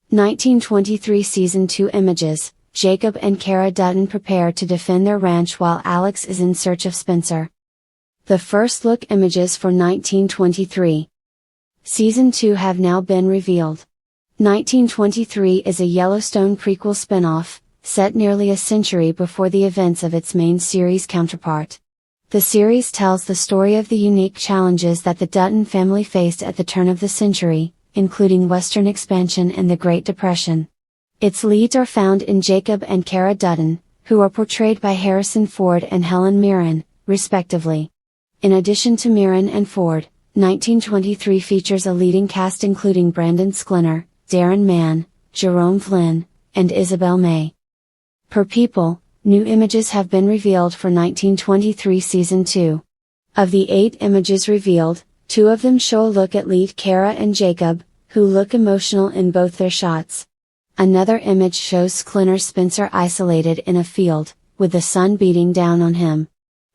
1923 Season 2 Images. Jacob and Cara Dutton prepare to defend their ranch while Alex is in search of Spencer. The first look images for 1923. Season 2 have now been revealed. 1923 is a Yellowstone prequel spin-off, set nearly a century before the events of its main series counterpart. The series tells the story of the unique challenges that the Dutton family faced at the turn of the century, including Western expansion and the Great Depression. Its leads are found in Jacob and Cara Dutton, who are portrayed by Harrison Ford and Helen Mirren, respectively. In addition to Mirren and Ford, 1923 features a leading cast including Brandon Sklenar, Darren Mann, Jerome Flynn, and Isabel May. Per People, new images have been revealed for 1923 Season 2. Of the 8 images revealed, 2 of them show a look at lead Cara and Jacob, who look emotional in both their shots. Another image shows Sklenar's Spencer isolated in a field, with the sun beating down on him.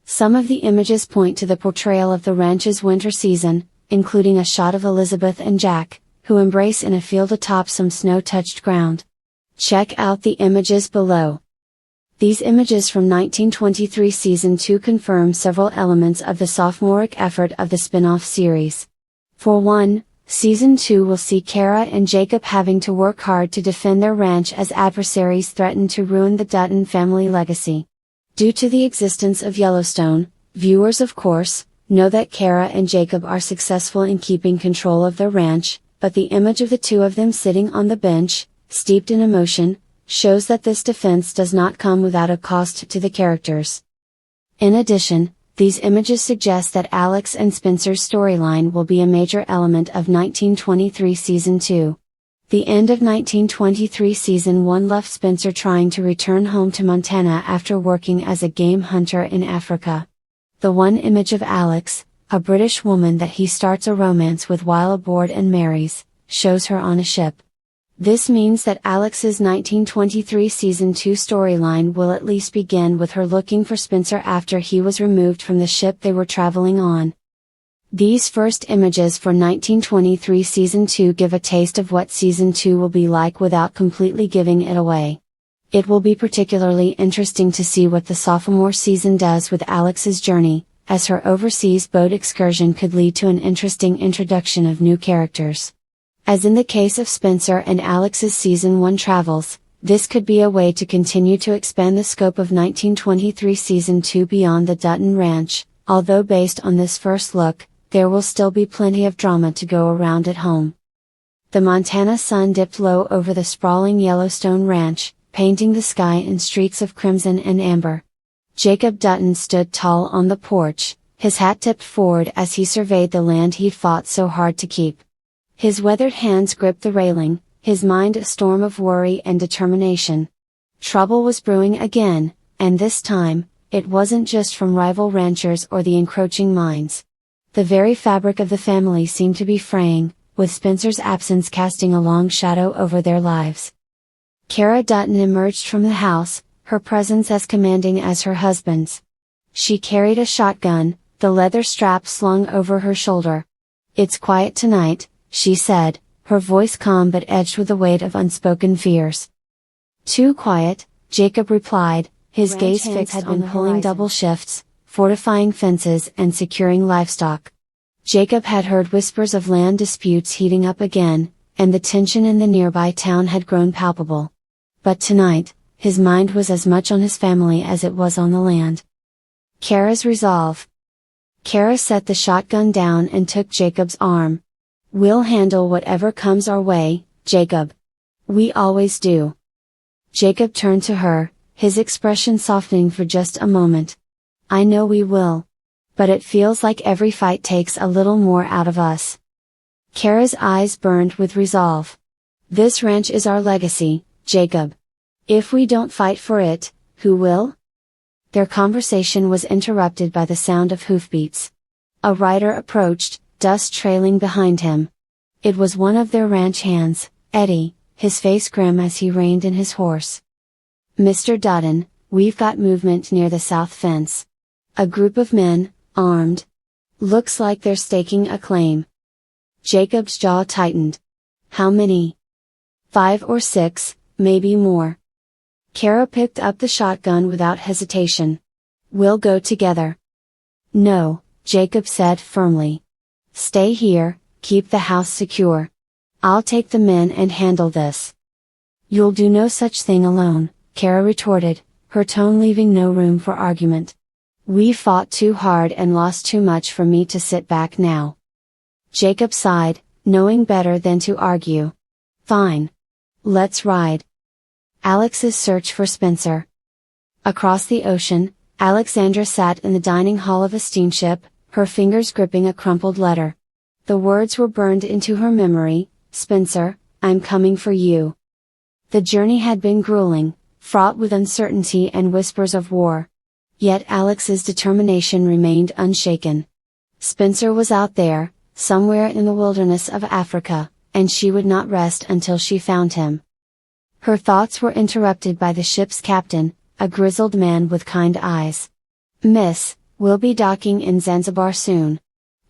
Some of the images point to the portrayal of the ranch's winter season, including a shot of Elizabeth and Jack, who embrace in a field atop some snow-touched ground. Check out the images below. These images from 1923 Season 2 confirm several elements of the sophomoric effort of the spin-off series. For one, Season 2 will see Cara and Jacob having to work hard to defend their ranch as adversaries threaten to ruin the Dutton family legacy. Due to the existence of Yellowstone, viewers of course, know that Cara and Jacob are successful in keeping control of their ranch, but the image of the 2 of them sitting on the bench, steeped in emotion, shows that this defense does not come without a cost to the characters. In addition, these images suggest that Alex and Spencer's storyline will be a major element of 1923 Season 2. The end of 1923 Season 1 left Spencer trying to return home to Montana after working as a game hunter in Africa. The one image of Alex, a British woman that he starts a romance with while aboard and marries, shows her on a ship. This means that Alex's 1923 Season 2 storyline will at least begin with her looking for Spencer after he was removed from the ship they were traveling on. These first images for 1923 Season 2 give a taste of what Season 2 will be like without completely giving it away. It will be particularly interesting to see what the sophomore season does with Alex's journey, as her overseas boat excursion could lead to an interesting introduction of new characters. As in the case of Spencer and Alex's Season 1 travels, this could be a way to continue to expand the scope of 1923 Season 2 beyond the Dutton Ranch, although based on this first look, there will still be plenty of drama to go around at home. The Montana sun dipped low over the sprawling Yellowstone Ranch, painting the sky in streaks of crimson and amber. Jacob Dutton stood tall on the porch, his hat tipped forward as he surveyed the land he'd fought so hard to keep. His weathered hands gripped the railing, his mind a storm of worry and determination. Trouble was brewing again, and this time, it wasn't just from rival ranchers or the encroaching mines. The very fabric of the family seemed to be fraying, with Spencer's absence casting a long shadow over their lives. Cara Dutton emerged from the house, her presence as commanding as her husband's. She carried a shotgun, the leather strap slung over her shoulder. "It's quiet tonight," she said, her voice calm but edged with the weight of unspoken fears. "Too quiet," Jacob replied, his gaze fixed on pulling double shifts, fortifying fences and securing livestock. Jacob had heard whispers of land disputes heating up again, and the tension in the nearby town had grown palpable. But tonight, his mind was as much on his family as it was on the land. Cara's resolve. Cara set the shotgun down and took Jacob's arm. "We'll handle whatever comes our way, Jacob. We always do." Jacob turned to her, his expression softening for just a moment. "I know we will. But it feels like every fight takes a little more out of us." Cara's eyes burned with resolve. "This ranch is our legacy, Jacob. If we don't fight for it, who will?" Their conversation was interrupted by the sound of hoofbeats. A rider approached, dust trailing behind him. It was one of their ranch hands, Eddie, his face grim as he reined in his horse. "Mr. Dutton, we've got movement near the south fence. A group of men, armed. Looks like they're staking a claim." Jacob's jaw tightened. "How many?" 5 or 6, maybe more. Cara picked up the shotgun without hesitation. We'll go together. No, Jacob said firmly. Stay here, keep the house secure. I'll take the men and handle this. You'll do no such thing alone, Cara retorted, her tone leaving no room for argument. We fought too hard and lost too much for me to sit back now. Jacob sighed, knowing better than to argue. Fine. Let's ride. Alex's search for Spencer. Across the ocean, Alexandra sat in the dining hall of a steamship, her fingers gripping a crumpled letter. The words were burned into her memory, Spencer, I'm coming for you. The journey had been grueling, fraught with uncertainty and whispers of war. Yet Alex's determination remained unshaken. Spencer was out there, somewhere in the wilderness of Africa, and she would not rest until she found him. Her thoughts were interrupted by the ship's captain, a grizzled man with kind eyes. Miss, we'll be docking in Zanzibar soon.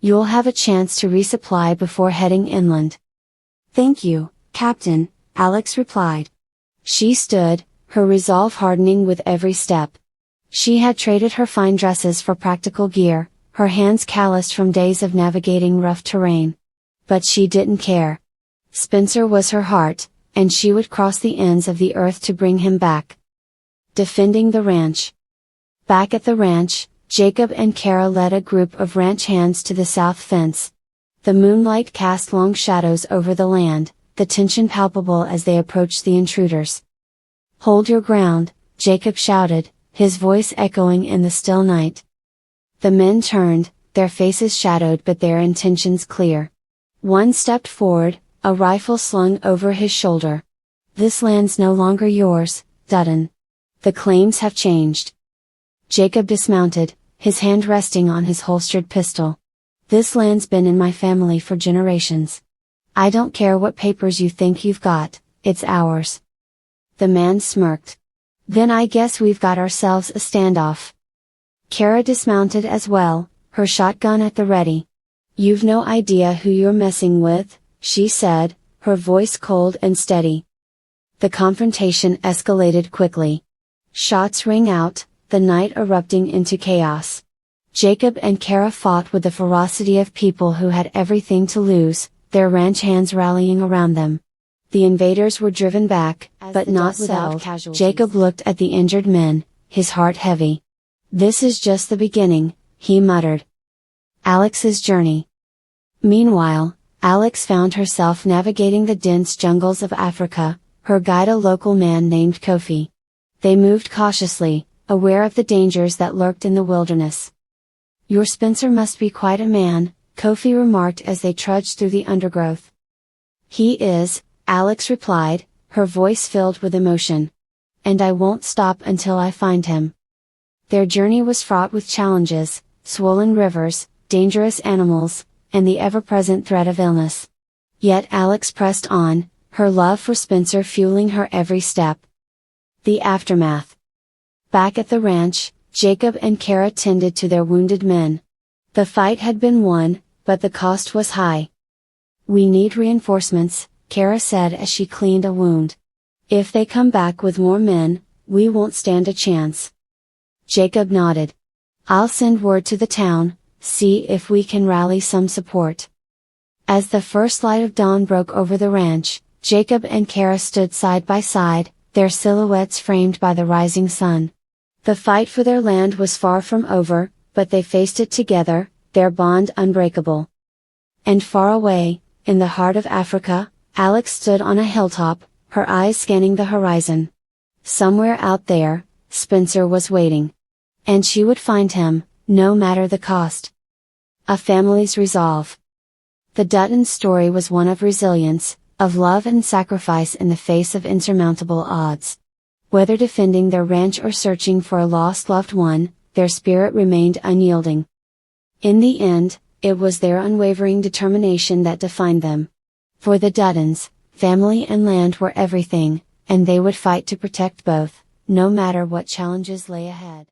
You'll have a chance to resupply before heading inland. Thank you, Captain, Alex replied. She stood, her resolve hardening with every step. She had traded her fine dresses for practical gear, her hands calloused from days of navigating rough terrain. But she didn't care. Spencer was her heart, and she would cross the ends of the earth to bring him back. Defending the ranch. Back at the ranch, Jacob and Cara led a group of ranch hands to the south fence. The moonlight cast long shadows over the land, the tension palpable as they approached the intruders. Hold your ground, Jacob shouted, his voice echoing in the still night. The men turned, their faces shadowed but their intentions clear. One stepped forward, a rifle slung over his shoulder. This land's no longer yours, Dutton. The claims have changed. Jacob dismounted, his hand resting on his holstered pistol. This land's been in my family for generations. I don't care what papers you think you've got, it's ours. The man smirked. Then I guess we've got ourselves a standoff. Cara dismounted as well, her shotgun at the ready. You've no idea who you're messing with, she said, her voice cold and steady. The confrontation escalated quickly. Shots rang out, the night erupting into chaos. Jacob and Cara fought with the ferocity of people who had everything to lose, their ranch hands rallying around them. The invaders were driven back, but not without casualties. Jacob looked at the injured men, his heart heavy. This is just the beginning, he muttered. Alex's journey. Meanwhile, Alex found herself navigating the dense jungles of Africa, her guide a local man named Kofi. They moved cautiously, aware of the dangers that lurked in the wilderness. Your Spencer must be quite a man, Kofi remarked as they trudged through the undergrowth. He is, Alex replied, her voice filled with emotion. And I won't stop until I find him. Their journey was fraught with challenges, swollen rivers, dangerous animals, and the ever-present threat of illness. Yet Alex pressed on, her love for Spencer fueling her every step. The aftermath. Back at the ranch, Jacob and Cara tended to their wounded men. The fight had been won, but the cost was high. We need reinforcements, Cara said as she cleaned a wound. If they come back with more men, we won't stand a chance. Jacob nodded. I'll send word to the town, see if we can rally some support. As the first light of dawn broke over the ranch, Jacob and Cara stood side by side, their silhouettes framed by the rising sun. The fight for their land was far from over, but they faced it together, their bond unbreakable. And far away, in the heart of Africa, Alex stood on a hilltop, her eyes scanning the horizon. Somewhere out there, Spencer was waiting. And she would find him, no matter the cost. A family's resolve. The Dutton story was one of resilience, of love and sacrifice in the face of insurmountable odds. Whether defending their ranch or searching for a lost loved one, their spirit remained unyielding. In the end, it was their unwavering determination that defined them. For the Duttons, family and land were everything, and they would fight to protect both, no matter what challenges lay ahead.